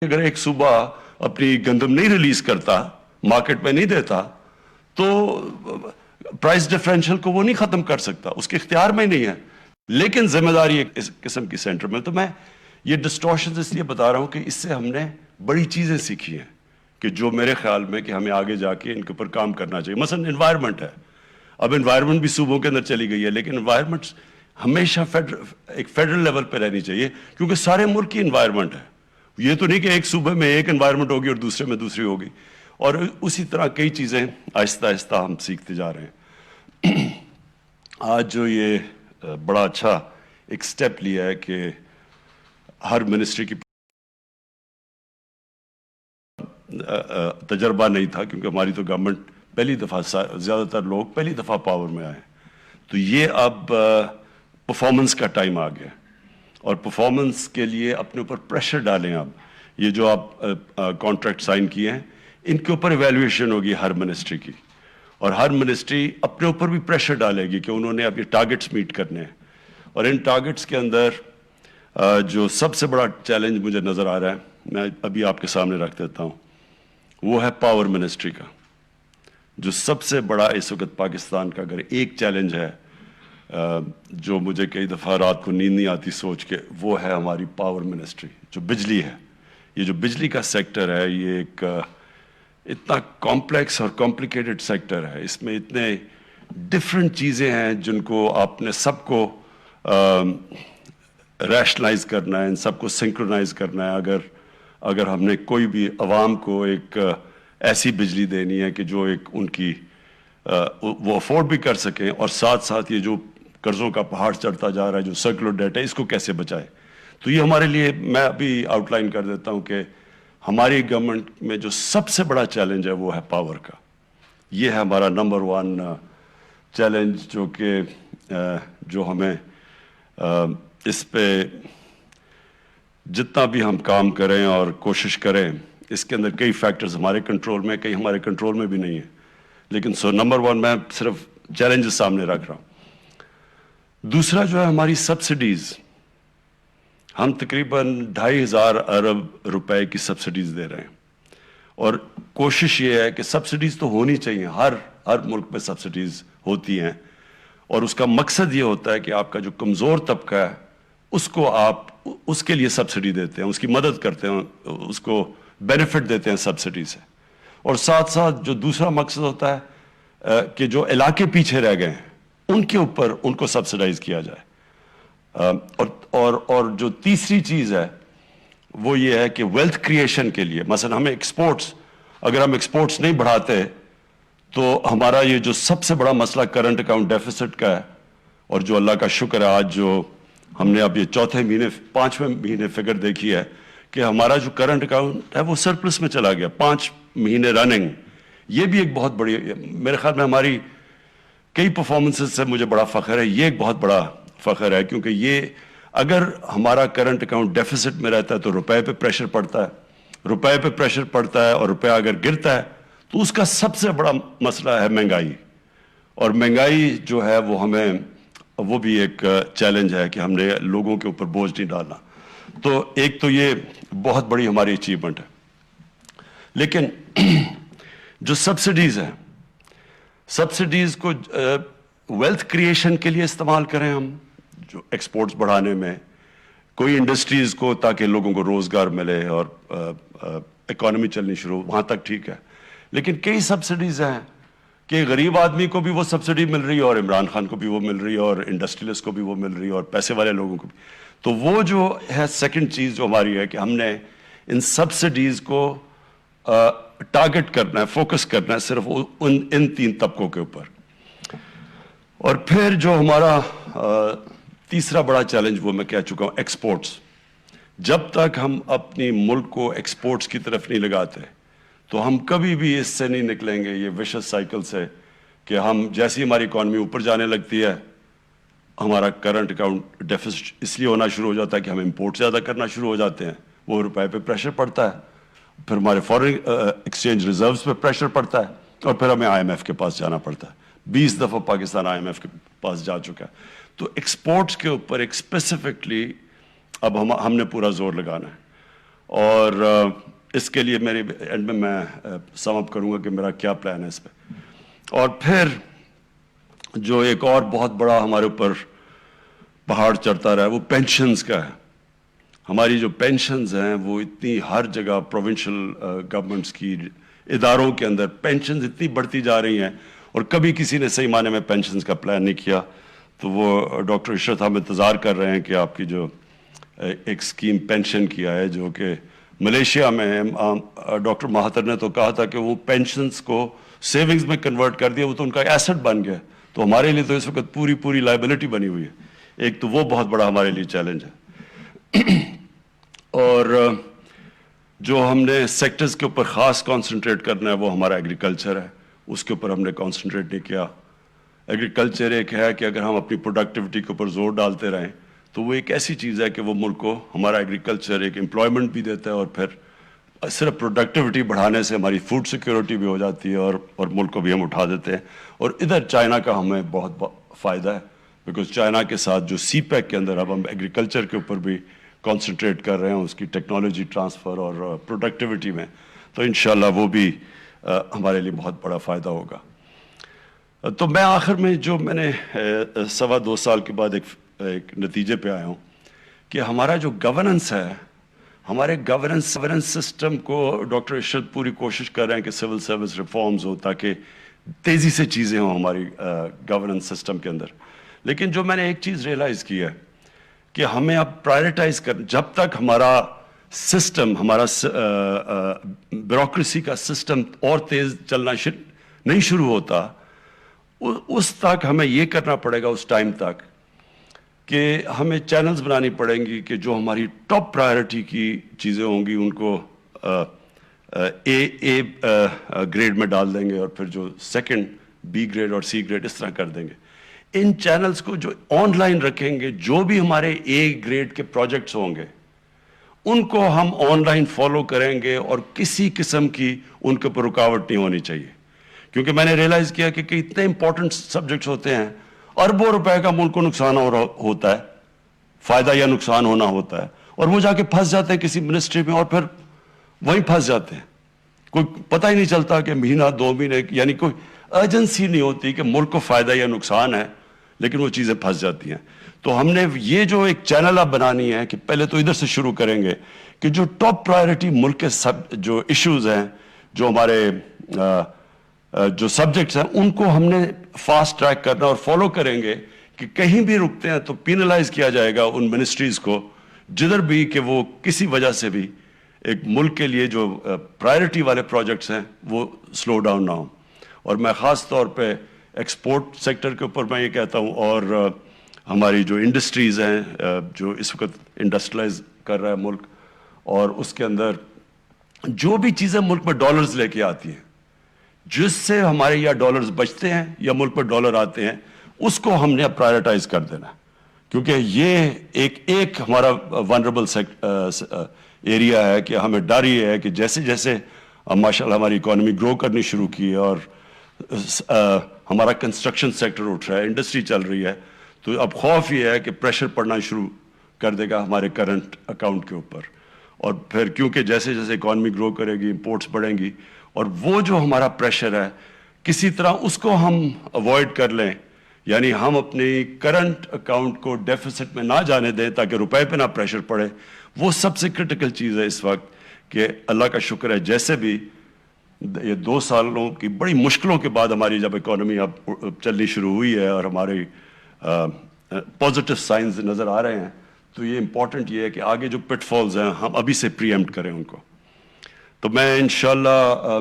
اگر ایک صوبہ اپنی گندم نہیں ریلیز کرتا، مارکیٹ میں نہیں دیتا، تو پرائس ڈیفرنشل کو وہ نہیں ختم کر سکتا، اس کے اختیار میں نہیں ہے. لیکن ذمہ داری ایک اس قسم کی سینٹر میں. تو میں یہ ڈسٹورشنز اس لیے بتا رہا ہوں کہ اس سے ہم نے بڑی چیزیں سیکھی ہیں کہ جو میرے خیال میں کہ ہمیں آگے جا کے ان کے اوپر کام کرنا چاہیے. مثلا انوائرمنٹ ہے، اب انوائرمنٹ بھی صوبوں کے اندر چلی گئی ہے، لیکن انوائرمنٹ ہمیشہ ایک فیڈرل لیول پہ رہنی چاہیے، کیونکہ سارے ملک کی انوائرمنٹ ہے. یہ تو نہیں کہ ایک صوبے میں ایک انوائرمنٹ ہوگی اور دوسرے میں دوسری ہوگی. اور اسی طرح کئی چیزیں آہستہ آہستہ ہم سیکھتے جا رہے ہیں. آج جو یہ بڑا اچھا ایک سٹیپ لیا ہے کہ ہر منسٹری کی تجربہ نہیں تھا، کیونکہ ہماری تو گورنمنٹ پہلی دفعہ، زیادہ تر لوگ پہلی دفعہ پاور میں آئے، تو یہ اب پرفارمنس کا ٹائم آ گیا، اور پرفارمنس کے لیے اپنے اوپر پریشر ڈالیں. اب یہ جو آپ کانٹریکٹ سائن کیے ہیں، ان کے اوپر ایویلویشن ہوگی ہر منسٹری کی، اور ہر منسٹری اپنے اوپر بھی پریشر ڈالے گی کہ انہوں نے اب یہ ٹارگٹس میٹ کرنے ہیں. اور ان ٹارگٹس کے اندر جو سب سے بڑا چیلنج مجھے نظر آ رہا ہے، میں ابھی آپ کے سامنے رکھ دیتا ہوں، وہ ہے پاور منسٹری کا. جو سب سے بڑا اس وقت پاکستان کا اگر ایک چیلنج ہے جو مجھے کئی دفعہ رات کو نیند نہیں آتی سوچ کے، وہ ہے ہماری پاور منسٹری. جو بجلی ہے، یہ جو بجلی کا سیکٹر ہے، یہ ایک اتنا کمپلیکس اور کمپلیکیٹڈ سیکٹر ہے. اس میں اتنے ڈفرینٹ چیزیں ہیں جن کو آپ نے سب کو ریشنلائز کرنا ہے، ان سب کو سنکرونائز کرنا ہے. اگر ہم نے کوئی بھی عوام کو ایک ایسی بجلی دینی ہے کہ جو ایک ان کی وہ افورڈ بھی کر سکیں، اور ساتھ ساتھ یہ جو قرضوں کا پہاڑ چڑھتا جا رہا ہے، جو سرکولر ڈیٹ ہے، اس کو کیسے بچائے. تو یہ ہمارے لیے، میں ابھی آؤٹ لائن کر دیتا ہوں کہ ہماری گورنمنٹ میں جو سب سے بڑا چیلنج ہے وہ ہے پاور کا. یہ ہے ہمارا نمبر 1 چیلنج، جو ہمیں اس پہ جتنا بھی ہم کام کریں اور کوشش کریں، اس کے اندر کئی فیکٹرز ہمارے کنٹرول میں، کئی ہمارے کنٹرول میں بھی نہیں ہیں. لیکن نمبر 1 میں صرف چیلنجز سامنے رکھ رہا ہوں. دوسرا جو ہے ہماری سبسڈیز، ہم تقریباً 2,500 ارب روپے کی سبسڈیز دے رہے ہیں. اور کوشش یہ ہے کہ سبسڈیز تو ہونی چاہیے، ہر ملک میں سبسڈیز ہوتی ہیں، اور اس کا مقصد یہ ہوتا ہے کہ آپ کا جو کمزور طبقہ ہے اس کو آپ اس کے لیے سبسڈی دیتے ہیں، اس کی مدد کرتے ہیں، اس کو بینیفٹ دیتے ہیں سبسڈی سے. اور ساتھ ساتھ جو دوسرا مقصد ہوتا ہے کہ جو علاقے پیچھے رہ گئے ہیں ان کے اوپر ان کو سبسڈائز کیا جائے. اور جو تیسری چیز ہے وہ یہ ہے کہ ویلتھ کریشن کے لیے، مثلا ہمیں اگر ہم ایکسپورٹس نہیں بڑھاتے تو ہمارا یہ جو سب سے بڑا مسئلہ کرنٹ اکاؤنٹ ڈیفیسٹ کا ہے، اور جو اللہ کا شکر ہے آج جو ہم نے اب یہ 5ویں مہینے فگر دیکھی ہے کہ ہمارا جو کرنٹ اکاؤنٹ ہے وہ سرپلس میں چلا گیا 5 مہینے رننگ. یہ بھی ایک بہت بڑی، میرے خیال میں ہماری کئی پرفارمنسز سے مجھے بڑا فخر ہے، یہ ایک بہت بڑا فخر ہے، کیونکہ یہ اگر ہمارا کرنٹ اکاؤنٹ ڈیفیسٹ میں رہتا ہے تو روپے پہ پریشر پڑتا ہے، اور روپیہ اگر گرتا ہے تو اس کا سب سے بڑا مسئلہ ہے مہنگائی. اور مہنگائی جو ہے وہ بھی ایک چیلنج ہے کہ ہم نے لوگوں کے اوپر بوجھ نہیں ڈالنا. تو ایک تو یہ بہت بڑی ہماری اچیومنٹ ہے. لیکن جو سبسڈیز ہیں، سبسڈیز کو ویلتھ کریشن کے لیے استعمال کریں، ہم جو ایکسپورٹس بڑھانے میں، کوئی انڈسٹریز کو، تاکہ لوگوں کو روزگار ملے اور اکانومی چلنی شروع، وہاں تک ٹھیک ہے. لیکن کئی سبسڈیز ہیں کہ غریب آدمی کو بھی وہ سبسڈی مل رہی ہے، اور عمران خان کو بھی وہ مل رہی ہے، اور انڈسٹریلسٹ کو بھی وہ مل رہی ہے، اور پیسے والے لوگوں کو بھی. تو وہ جو ہے سیکنڈ چیز جو ہماری ہے کہ ہم نے ان سبسڈیز کو ٹارگٹ کرنا ہے، فوکس کرنا ہے صرف ان 3 طبقوں کے اوپر. اور پھر جو ہمارا تیسرا بڑا چیلنج، وہ میں کہہ چکا ہوں، ایکسپورٹس. جب تک ہم اپنی ملک کو ایکسپورٹس کی طرف نہیں لگاتے تو ہم کبھی بھی اس سے نہیں نکلیں گے، یہ وشس سائیکل سے، کہ ہم جیسی ہماری اکانومی اوپر جانے لگتی ہے ہمارا کرنٹ اکاؤنٹ ڈیفیسٹ اس لیے ہونا شروع ہو جاتا ہے کہ ہم امپورٹ زیادہ کرنا شروع ہو جاتے ہیں، وہ روپے پہ پریشر پڑتا ہے، پھر ہمارے فارن ایکسچینج ریزروز پہ پریشر پڑتا ہے، اور پھر ہمیں IMF کے پاس جانا پڑتا ہے. 20 دفعہ پاکستان IMF کے پاس جا چکا ہے. تو ایکسپورٹس کے اوپر ایک اسپیسیفکلی اب ہم نے پورا زور لگانا ہے. اور اس کے لیے میری اینڈ میں سم اپ کروں گا کہ میرا کیا پلان ہے اس پہ. اور پھر جو ایک اور بہت بڑا ہمارے اوپر پہاڑ چڑھتا رہا ہے وہ پینشنز کا ہے. ہماری جو پینشنز ہیں وہ اتنی ہر جگہ پروونشل گورنمنٹس کی اداروں کے اندر پینشنز اتنی بڑھتی جا رہی ہیں اور کبھی کسی نے صحیح معنی میں پینشنز کا پلان نہیں کیا. تو وہ ڈاکٹر عشرت ہم انتظار کر رہے ہیں کہ آپ کی جو ایک اسکیم پینشن کیا ہے جو کہ ملیشیا میں ڈاکٹر مہاتر نے تو کہا تھا کہ وہ پینشنز کو سیونگز میں کنورٹ کر دیا, وہ تو ان کا ایسٹ بن گیا. تو ہمارے لیے تو اس وقت پوری لائبلٹی بنی ہوئی ہے. ایک تو وہ بہت بڑا ہمارے لیے چیلنج ہے. اور جو ہم نے سیکٹرز کے اوپر خاص کانسنٹریٹ کرنا ہے وہ ہمارا ایگریکلچر ہے. اس کے اوپر ہم نے کانسنٹریٹ نہیں کیا. ایگریکلچر ایک ہے کہ اگر ہم اپنی پروڈکٹیوٹی کے اوپر زور ڈالتے رہیں تو وہ ایک ایسی چیز ہے کہ وہ ملک کو, ہمارا ایگریکلچر ایک امپلائمنٹ بھی دیتا ہے اور پھر صرف پروڈکٹیوٹی بڑھانے سے ہماری فوڈ سیکیورٹی بھی ہو جاتی ہے اور ملک کو بھی ہم اٹھا دیتے ہیں. اور ادھر چائنا کا ہمیں بہت فائدہ ہے بیکاز چائنا کے ساتھ جو سی پیک کے اندر اب ہم ایگریکلچر کے اوپر بھی کانسنٹریٹ کر رہے ہیں اس کی ٹیکنالوجی ٹرانسفر اور پروڈکٹیوٹی میں, تو انشاءاللہ وہ بھی ہمارے لیے بہت بڑا فائدہ ہوگا. تو میں آخر میں جو میں نے 2.25 سال کے بعد ایک نتیجے پہ آیا ہوں کہ ہمارا جو گورننس ہے, ہمارے گورننس سسٹم کو ڈاکٹر عشرت پوری کوشش کر رہے ہیں کہ سول سروس ریفارمز ہو تاکہ تیزی سے چیزیں ہوں ہماری گورننس سسٹم کے اندر. لیکن جو میں نے ایک چیز ریئلائز کی ہے کہ ہمیں اب پرائرٹائز کر, جب تک ہمارا سسٹم, ہمارا بیوروکریسی کا سسٹم اور تیز چلنا نہیں شروع ہوتا, اس تک ہمیں یہ کرنا پڑے گا اس ٹائم تک کہ ہمیں چینلز بنانی پڑیں گی کہ جو ہماری ٹاپ پرائرٹی کی چیزیں ہوں گی ان کو اے گریڈ میں ڈال دیں گے اور پھر جو سیکنڈ بی گریڈ اور سی گریڈ اس طرح کر دیں گے. ان چینلز کو جو آن لائن رکھیں گے, جو بھی ہمارے اے گریڈ کے پروجیکٹس ہوں گے ان کو ہم آن لائن فالو کریں گے اور کسی قسم کی ان کے اوپر رکاوٹ نہیں ہونی چاہیے. کیونکہ میں نے ریئلائز کیا کہ اتنے امپورٹنٹ سبجیکٹس ہوتے ہیں, اربوں روپے کا ملک کو نقصان ہوتا ہے, فائدہ یا نقصان ہونا ہوتا ہے, اور وہ جا کے پھنس جاتے ہیں کسی منسٹری میں اور پھر وہیں پھنس جاتے ہیں. کوئی پتہ ہی نہیں چلتا کہ مہینہ 2 مہینے, یعنی کوئی ارجنسی نہیں ہوتی کہ ملک کو فائدہ یا نقصان ہے, لیکن وہ چیزیں پھنس جاتی ہیں. تو ہم نے یہ جو ایک چینل اب بنانی ہے کہ پہلے تو ادھر سے شروع کریں گے کہ جو ٹاپ پرائرٹی ملک کے جو ایشوز ہیں, جو ہمارے جو سبجیکٹس ہیں, ان کو ہم نے فاسٹ ٹریک کرنا اور فالو کریں گے کہ کہیں بھی رکتے ہیں تو پینلائز کیا جائے گا ان منسٹریز کو جدھر بھی کہ وہ کسی وجہ سے بھی ایک ملک کے لیے جو پرائرٹی والے پروجیکٹس ہیں وہ سلو ڈاؤن نہ ہوں. اور میں خاص طور پہ ایکسپورٹ سیکٹر کے اوپر میں یہ کہتا ہوں, اور ہماری جو انڈسٹریز ہیں جو اس وقت انڈسٹریلائز کر رہا ہے ملک, اور اس کے اندر جو بھی چیزیں ملک میں ڈالرز لے کے آتی ہیں, جس سے ہمارے یا ڈالرز بچتے ہیں یا ملک پر ڈالر آتے ہیں, اس کو ہم نے پرائرٹائز کر دینا. کیونکہ یہ ایک ہمارا ونربل ایریا ہے کہ ہمیں ڈر یہ ہے کہ جیسے جیسے ماشاءاللہ ہماری اکانومی گرو کرنی شروع کی ہے اور ہمارا کنسٹرکشن سیکٹر اٹھ رہا ہے, انڈسٹری چل رہی ہے, تو اب خوف یہ ہے کہ پریشر پڑنا شروع کر دے گا ہمارے کرنٹ اکاؤنٹ کے اوپر. اور پھر کیونکہ جیسے جیسے اکانومی گرو کرے گی, امپورٹس بڑھیں گی, اور وہ جو ہمارا پریشر ہے کسی طرح اس کو ہم اوائڈ کر لیں, یعنی ہم اپنی کرنٹ اکاؤنٹ کو ڈیفیسٹ میں نہ جانے دیں تاکہ روپے پہ نہ پریشر پڑے. وہ سب سے کرٹیکل چیز ہے اس وقت کہ اللہ کا شکر ہے جیسے بھی یہ 2 سالوں کی بڑی مشکلوں کے بعد ہماری جب اکانومی اب چلنی شروع ہوئی ہے اور ہمارے پازیٹیو سائنز نظر آ رہے ہیں, تو یہ امپورٹنٹ یہ ہے کہ آگے جو پٹ فالز ہیں ہم ابھی سے پری ایمپٹ کریں ان کو. تو میں انشاءاللہ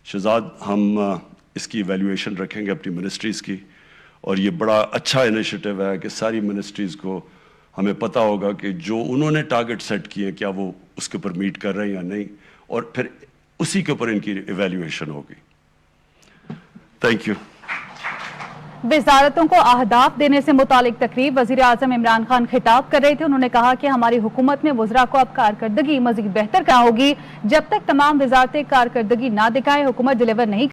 شہزاد ہم اس کی ایویلیویشن رکھیں گے اپنی منسٹریز کی, اور یہ بڑا اچھا انیشیٹو ہے کہ ساری منسٹریز کو ہمیں پتہ ہوگا کہ جو انہوں نے ٹارگٹ سیٹ کیے کیا وہ اس کے اوپر میٹ کر رہے ہیں یا نہیں, اور پھر اسی کے اوپر ان کی ایویلیویشن ہوگی. Thank you. وزارتوں کو اہداف دینے سے متعلق تقریب وزیر اعظم عمران خان خطاب کر رہے تھے. انہوں نے کہا کہ ہماری حکومت میں وزراء کو اب کارکردگی مزید بہتر کرنا ہوگی. جب تک تمام وزارتیں کارکردگی نہ دکھائیں حکومت ڈیلیور نہیں